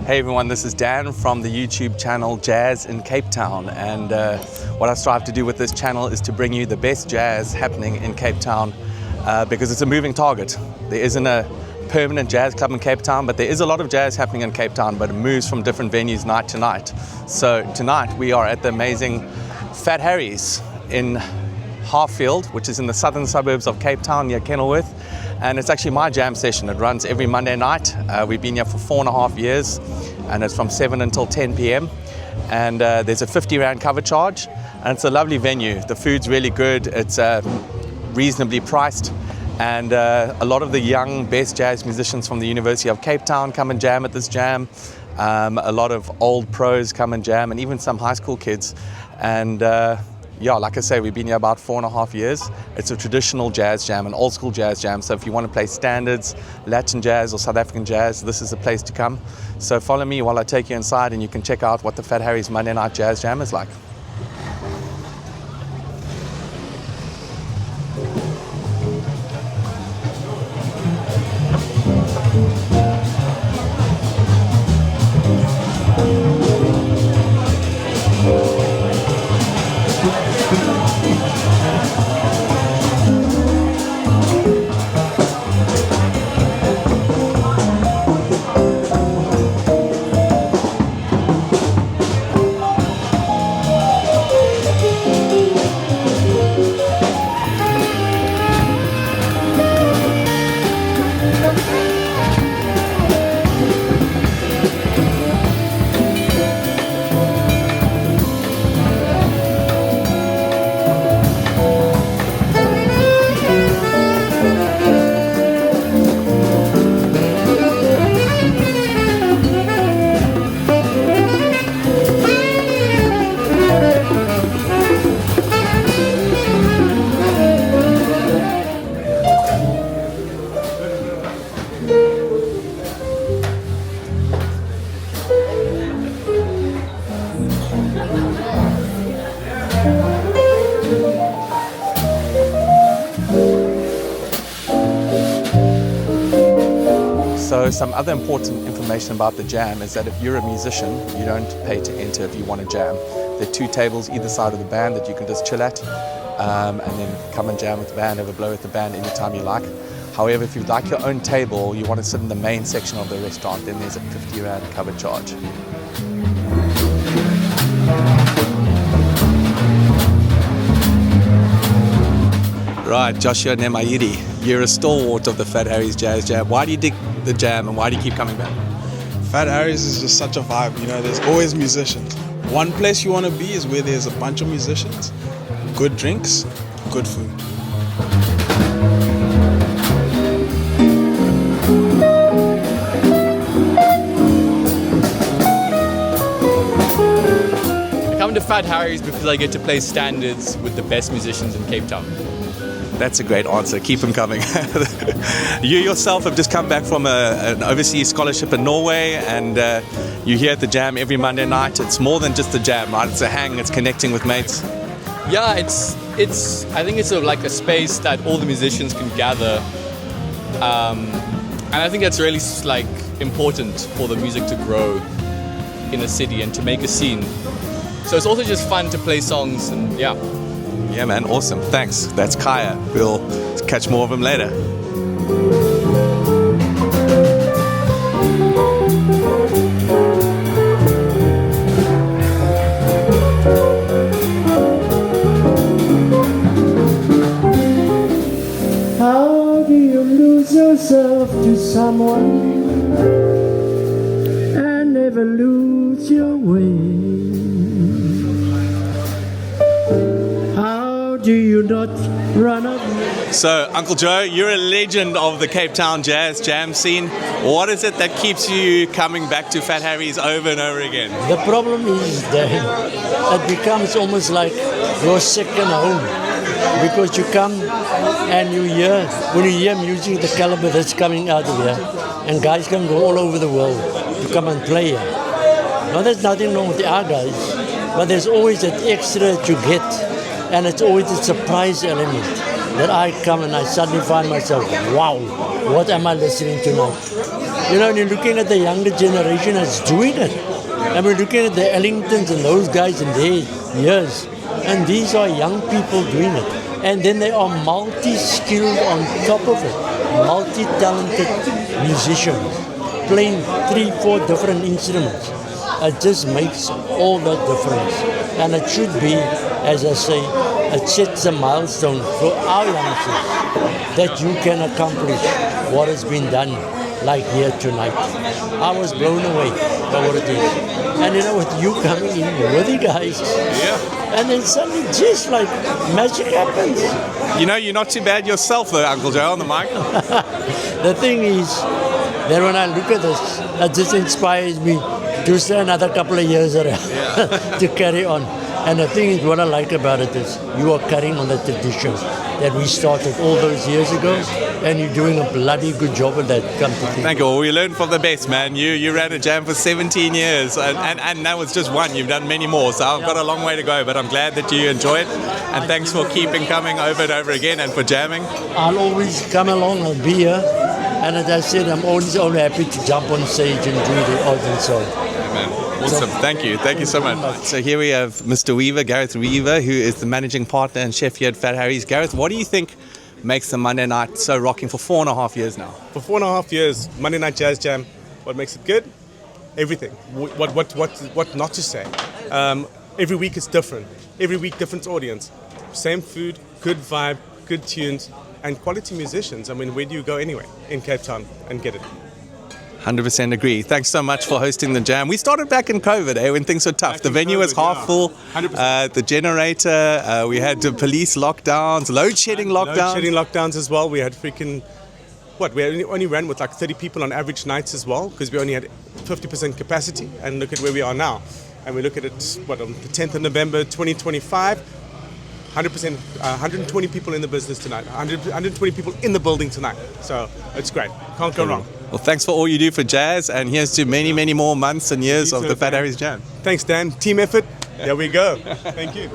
Hey everyone, this is Dan from the YouTube channel Jazz in Cape Town, and what I strive to do with this channel is to bring you the best jazz happening in Cape Town, because it's a moving target. There isn't a permanent jazz club in Cape Town, but there is a lot of jazz happening in Cape Town, but it moves from different venues night to night. So tonight we are at the amazing Fat Harry's in Harfield, which is in the southern suburbs of Cape Town near Kenilworth. And it's actually my jam session. It runs every Monday night. We've been here for 4.5 years, and it's from 7 until 10 p.m. And there's a 50 Rand cover charge, and it's a lovely venue. The food's really good. It's reasonably priced, and a lot of the young best jazz musicians from the University of Cape Town come and jam at this jam. A lot of old pros come and jam, and even some high school kids. And yeah, like I say, we've been here about 4.5 years. It's a traditional jazz jam, an old school jazz jam. So if you want to play standards, Latin jazz or South African jazz, this is the place to come. So follow me while I take you inside, and you can check out what the Fat Harry's Monday Night Jazz Jam is like. So some other important information about the jam is that if you're a musician, you don't pay to enter if you want to jam. There are 2 tables either side of the band that you can just chill at, and then come and jam with the band, have a blow with the band anytime you like. However, if you'd like your own table, you want to sit in the main section of the restaurant, then there's a 50 Rand cover charge. Right, Joshua Nemayiri, you're a stalwart of the Fat Harry's Jazz Jam. Why do you dig the jam, and why do you keep coming back? Fat Harry's is just such a vibe, you know, there's always musicians. One place you want to be is where there's a bunch of musicians, good drinks, good food. I come to Fat Harry's because I get to play standards with the best musicians in Cape Town. That's a great answer. Keep them coming. You yourself have just come back from an overseas scholarship in Norway, and you're here at the jam every Monday night. It's more than just a jam, right? It's a hang. It's connecting with mates. Yeah, it's. I think it's like a space that all the musicians can gather, and I think that's really like important for the music to grow in a city and to make a scene. So it's also just fun to play songs, and yeah. Yeah, man, awesome. Thanks. That's Kaya. We'll catch more of him later. How do you lose yourself to someone and never lose your way? Do you not run up? So, Uncle Joe, you're a legend of the Cape Town jazz jam scene. What is it that keeps you coming back to Fat Harry's over and over again? The problem is that it becomes almost like your second home, because you come and when you hear music, the caliber that's coming out of here, and guys can go all over the world to come and play here. Now, there's nothing wrong with our guys, but there's always that extra that you get. And it's always a surprise element. that I come and I suddenly find myself, wow, what am I listening to now? You know, and you're looking at the younger generation that's doing it. And we're looking at the Ellingtons and those guys in their years. And these are young people doing it. And then they are multi-skilled on top of it. Multi-talented musicians playing 3-4 different instruments. It just makes all that difference. And it should be, as I say, it sets a milestone for our youngsters that you can accomplish what has been done like here tonight. I was blown away by what it is. And you know, with you coming in with the guys, and then suddenly just like magic happens. You know, you're not too bad yourself though, Uncle Joe, on the mic. The thing is that when I look at this, it just inspires me to stay another couple of years around to carry on. And the thing is, what I like about it is you are carrying on the tradition that we started all those years ago, and you're doing a bloody good job of that. Come to think. Thank you. Well, we learned from the best, man. You ran a jam for 17 years, and that was just one. You've done many more, so I've got a long way to go, but I'm glad that you enjoy it. And thanks for keeping coming over and over again and for jamming. I'll always come along, I'll be here. And as I said, I'm always only happy to jump on stage and do the odd and so. Amen. Awesome. Thank you here so much. So here we have Mr. Weaver, Gareth Weaver, who is the managing partner and chef here at Fat Harry's. Gareth, what do you think makes the Monday night so rocking for 4.5 years now? For 4.5 years, Monday Night Jazz Jam, what makes it good? Everything. What not to say? Every week is different. Every week, different audience. Same food, good vibe, good tunes, and quality musicians. I mean, where do you go anyway in Cape Town and get it? 100% agree. Thanks so much for hosting the jam. We started back in COVID, when things were tough. The venue was half full. The generator, we had the police lockdowns, load shedding lockdowns. Load shedding lockdowns as well. We had freaking, we only ran with like 30 people on average nights as well, because we only had 50% capacity. And look at where we are now. And we look at it, on the 10th of November 2025, 100%, 120 people in the business tonight, 120 people in the building tonight. So it's great. Can't go wrong. Well, thanks for all you do for jazz, and here's to many, many more months and years of the Fat Harry's Jam. Thanks, Dan. Team effort. There we go. Thank you.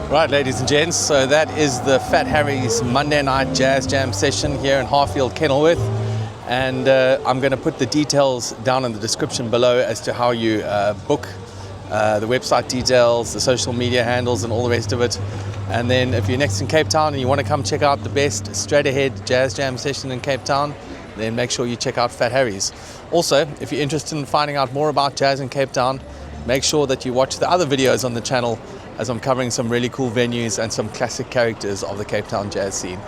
Right, ladies and gents, so that is the Fat Harry's Monday Night Jazz Jam session here in Harfield, Kenilworth. And I'm going to put the details down in the description below as to how you book, the website details, the social media handles, and all the rest of it. And then if you're next in Cape Town and you want to come check out the best straight ahead jazz jam session in Cape Town, then make sure you check out Fat Harry's. Also, if you're interested in finding out more about jazz in Cape Town, make sure that you watch the other videos on the channel, as I'm covering some really cool venues and some classic characters of the Cape Town jazz scene.